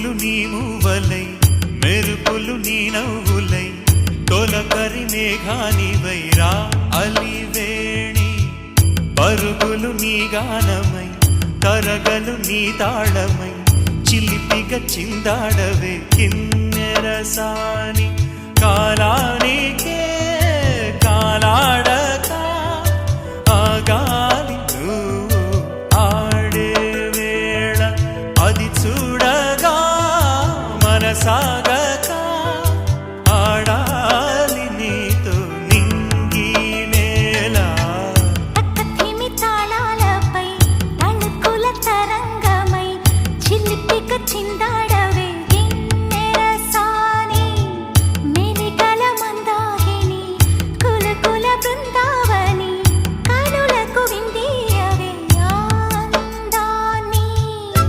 పువ్వులు నీ మూవలై మెరుపులు నీ నవ్వులై తొలకరి మేఘానివై రా అలివేణి పరుగులు నీ గానమై తరగలు నీ తాళమై చిలిపిగా చిందాడవే కిన్నెరసాని కాలానికే కాలాడక ఆగాలి నువ్వు ఆడే వేళ అది చూడగా మనసాగక ఆడాలి నీతో నింగి నేల తక్కతిమి తాళాలపై తళుకుల తరంగమై చిలిపిక చిందా